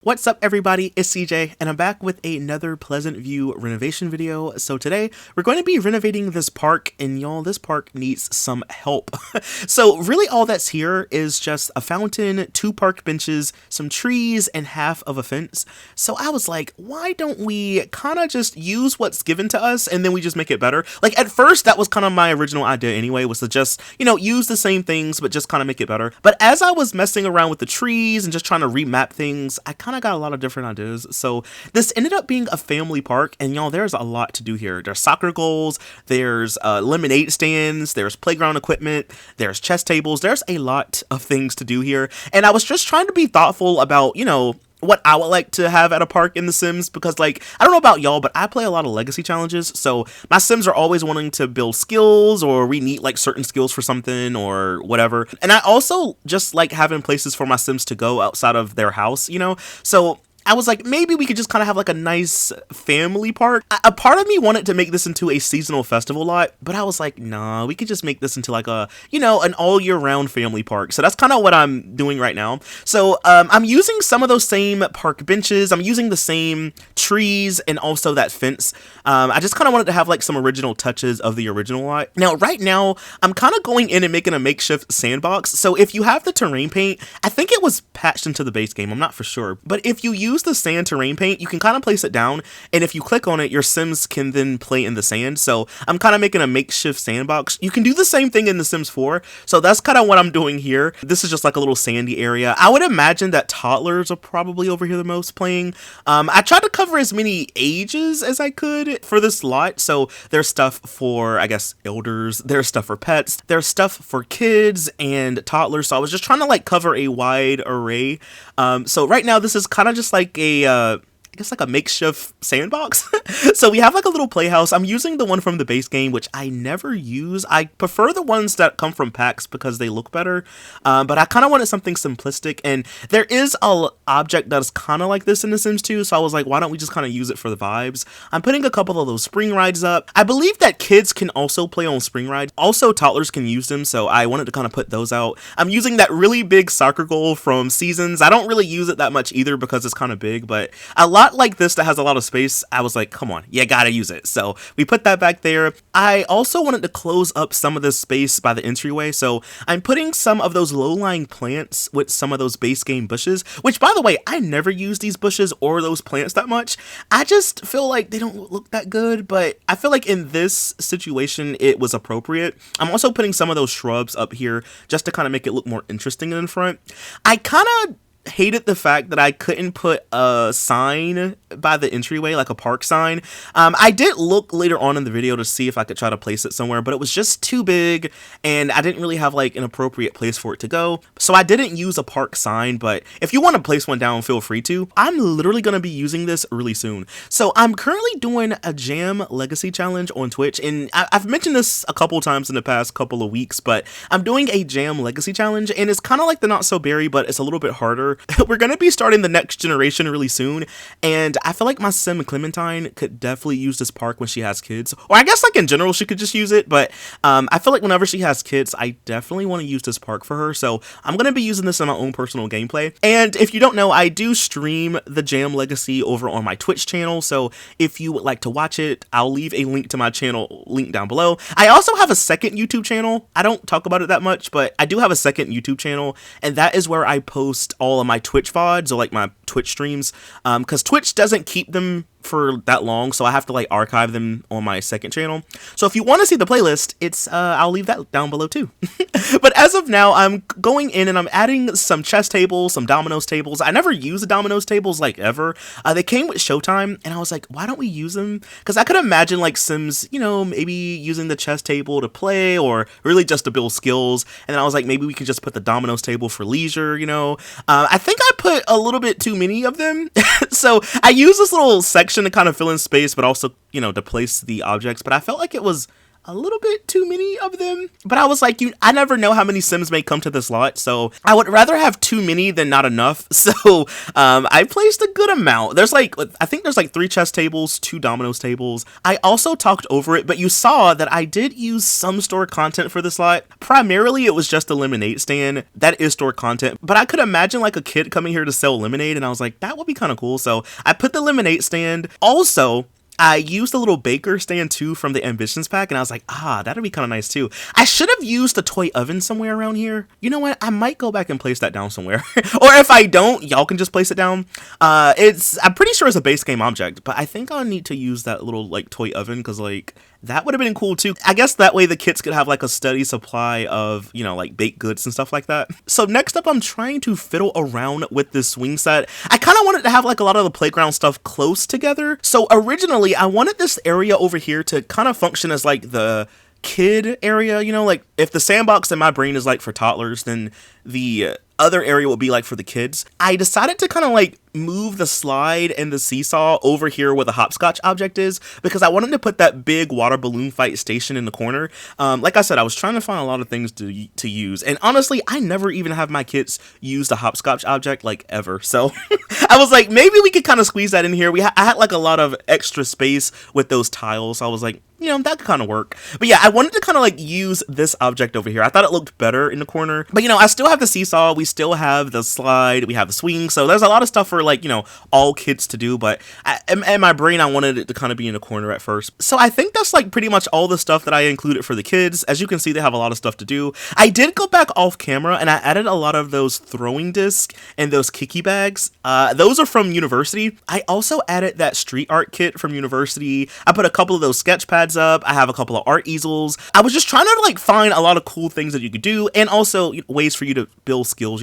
What's up everybody, it's CJ, and I'm back with another Pleasantville renovation video. So today, we're going to be renovating this park, and y'all, this park needs some help. So really all that's here is just a fountain, 2 park benches, some trees, and half of a fence. So I was like, why don't we kind of just use what's given to us, and then we just make it better? Like at first, that was kind of my original idea anyway, was to just, use the same things, but just kind of make it better. But as I was messing around with the trees and just trying to remap things, I kind of got a lot of different ideas. So this ended up being a family park, and y'all, there's a lot to do here. There's soccer goals, there's lemonade stands, there's playground equipment, there's chess tables, there's a lot of things to do here. And I was just trying to be thoughtful about, what I would like to have at a park in The Sims, because I don't know about y'all, but I play a lot of legacy challenges, so my Sims are always wanting to build skills, or we need certain skills for something or whatever. And I also just like having places for my Sims to go outside of their house, so I was like, maybe we could just kind of have a nice family park. A part of me wanted to make this into a seasonal festival lot, but I was like, nah, we could just make this into an all year round family park. So that's kind of what I'm doing right now. So I'm using some of those same park benches. I'm using the same trees and also that fence. I just kind of wanted to have some original touches of the original lot. Now, right now, I'm kind of going in and making a makeshift sandbox. So if you have the terrain paint, I think it was patched into the base game. I'm not for sure. But if you use the sand terrain paint, you can kind of place it down, and if you click on it, your Sims can then play in the sand. So I'm kind of making a makeshift sandbox. You can do the same thing in The Sims 4, so that's kind of what I'm doing here. This is just a little sandy area. I would imagine that toddlers are probably over here the most playing. I tried to cover as many ages as I could for this lot, so there's stuff for, I guess, elders, there's stuff for pets, there's stuff for kids and toddlers, so I was just trying to cover a wide array. So right now this is kind of just I guess a makeshift sandbox. So we have a little playhouse. I'm using the one from the base game, which I never use. I prefer the ones that come from packs because they look better. But I kind of wanted something simplistic, and there is a object that's kind of like this in The Sims 2. So I was like, why don't we just kind of use it for the vibes? I'm putting a couple of those spring rides up. I believe that kids can also play on spring rides. Also, toddlers can use them. So I wanted to kind of put those out. I'm using that really big soccer goal from Seasons. I don't really use it that much either because it's kind of big, but a lot like this that has a lot of space, I was like, come on, you gotta use it. So we put that back there. I also wanted to close up some of this space by the entryway, so I'm putting some of those low-lying plants with some of those base game bushes, which, by the way, I never use these bushes or those plants that much. I just feel like they don't look that good, but I feel like in this situation it was appropriate. I'm also putting some of those shrubs up here just to kind of make it look more interesting in front. I kind of hated the fact that I couldn't put a sign by the entryway, like a park sign. I did look later on in the video to see if I could try to place it somewhere, but it was just too big, and I didn't really have an appropriate place for it to go. So I didn't use a park sign, but if you want to place one down, feel free to. I'm literally going to be using this really soon. So I'm currently doing a Jam Legacy Challenge on Twitch, and I've mentioned this a couple times in the past couple of weeks, but I'm doing a Jam Legacy Challenge, and it's kind of like the Not So Berry, but it's a little bit harder. We're going to be starting the next generation really soon, and I feel like my Sim Clementine could definitely use this park when she has kids, or I guess in general she could just use it, but I feel like whenever she has kids, I definitely want to use this park for her, so I'm going to be using this in my own personal gameplay. And if you don't know, I do stream the Jam Legacy over on my Twitch channel, so if you would like to watch it, I'll leave a link to my channel link down below. I also have a second YouTube channel. I don't talk about it that much, but I do have a second YouTube channel, and that is where I post all of my Twitch VODs, or my Twitch streams, because Twitch doesn't keep them for that long, so I have to archive them on my second channel. So if you want to see the playlist, it's I'll leave that down below too. But as of now, I'm going in and I'm adding some chess tables, some dominoes tables. I never use the dominoes tables ever. They came with Showtime, and I was like, why don't we use them? Because I could imagine Sims, maybe using the chess table to play, or really just to build skills. And then I was like, maybe we could just put the dominoes table for leisure. I think I put a little bit too many of them. So I use this little section to kind of fill in space, but also, to place the objects. But I felt like it was a little bit too many of them. But I was like, I never know how many Sims may come to this lot, so I would rather have too many than not enough. So I placed a good amount. There's like, I think there's like 3 chess tables, 2 dominoes tables. I also talked over it, but you saw that I did use some store content for this lot. Primarily, it was just a lemonade stand. That is store content, but I could imagine like a kid coming here to sell lemonade, and I was like, that would be kind of cool. So I put the lemonade stand. Also, I used a little baker stand too from the Ambitions pack, and I was like, that'd be kind of nice too. I should have used a toy oven somewhere around here. You know what? I might go back and place that down somewhere. Or if I don't, y'all can just place it down. I'm pretty sure it's a base game object, but I think I'll need to use that little like toy oven because like that would have been cool too. I guess that way the kids could have like a steady supply of, like baked goods and stuff like that. So next up, I'm trying to fiddle around with this swing set. I kind of wanted to have like a lot of the playground stuff close together. So originally I wanted this area over here to kind of function as like the kid area, like if the sandbox in my brain is like for toddlers, then the other area would be like for the kids. I decided to kind of like move the slide and the seesaw over here where the hopscotch object is because I wanted to put that big water balloon fight station in the corner. Like I said, I was trying to find a lot of things to use, and honestly, I never even have my kids use the hopscotch object like ever. So I was like, maybe we could kind of squeeze that in here. I had like a lot of extra space with those tiles. So I was like, that could kind of work. But yeah, I wanted to kind of like use this object over here. I thought it looked better in the corner. But I still have the seesaw. We still have the slide. We have the swing. So there's a lot of stuff for like, all kids to do. But in my brain, I wanted it to kind of be in the corner at first. So I think that's like pretty much all the stuff that I included for the kids. As you can see, they have a lot of stuff to do. I did go back off camera and I added a lot of those throwing discs and those kicky bags. Those are from University. I also added that street art kit from University. I put a couple of those sketch pads up. I have a couple of art easels. I was just trying to like find a lot of cool things that you could do and also ways for you to build skills,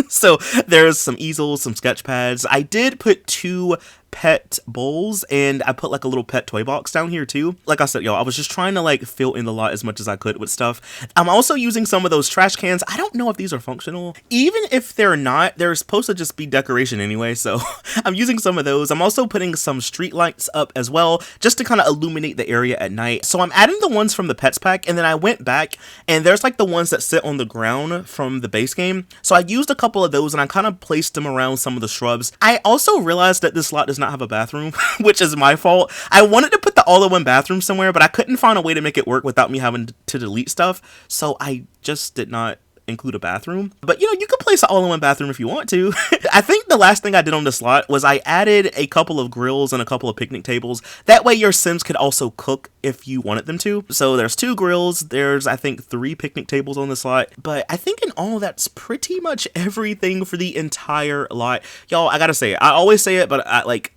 So there's some easels, some sketch pads. I did put 2 pet bowls and I put like a little pet toy box down here too. Like I said, I was just trying to like fill in the lot as much as I could with stuff. I'm also using some of those trash cans. I don't know if these are functional. Even if they're not, they're supposed to just be decoration anyway, so I'm using some of those. I'm also putting some street lights up as well just to kind of illuminate the area at night. So I'm adding the ones from the pets pack, and then I went back and there's like the ones that sit on the ground from the base game. So I used a couple of those and I kind of placed them around some of the shrubs. I also realized that this lot does not have a bathroom, which is my fault. I wanted to put the all-in-one bathroom somewhere, but I couldn't find a way to make it work without me having to delete stuff, so I just did not include a bathroom. But you could place an all-in-one bathroom if you want to. I think the last thing I did on this lot was I added a couple of grills and a couple of picnic tables. That way your Sims could also cook if you wanted them to. So there's 2 grills, there's I think 3 picnic tables on this lot, but I think in all that's pretty much everything for the entire lot. Y'all, I gotta say it. I always say it, but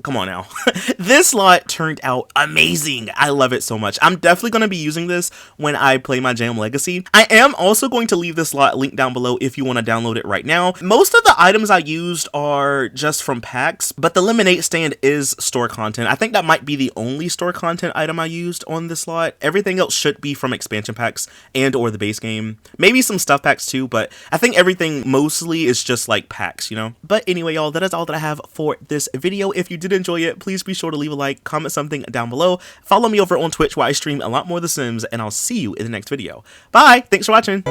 come on now. This lot turned out amazing. I love it so much. I'm definitely going to be using this when I play my Jam Legacy. I am also going to leave this lot linked down below if you want to download it right now. Most of the items I used are just from packs, but the lemonade stand is store content. I think that might be the only store content item I used on this lot. Everything else should be from expansion packs and or the base game. Maybe some stuff packs too, but I think everything mostly is just like packs, But anyway, y'all, that is all that I have for this video. If you did enjoy it, please be sure to leave a like, comment something down below. Follow me over on Twitch where I stream a lot more of The Sims, and I'll see you in the next video. Bye! Thanks for watching!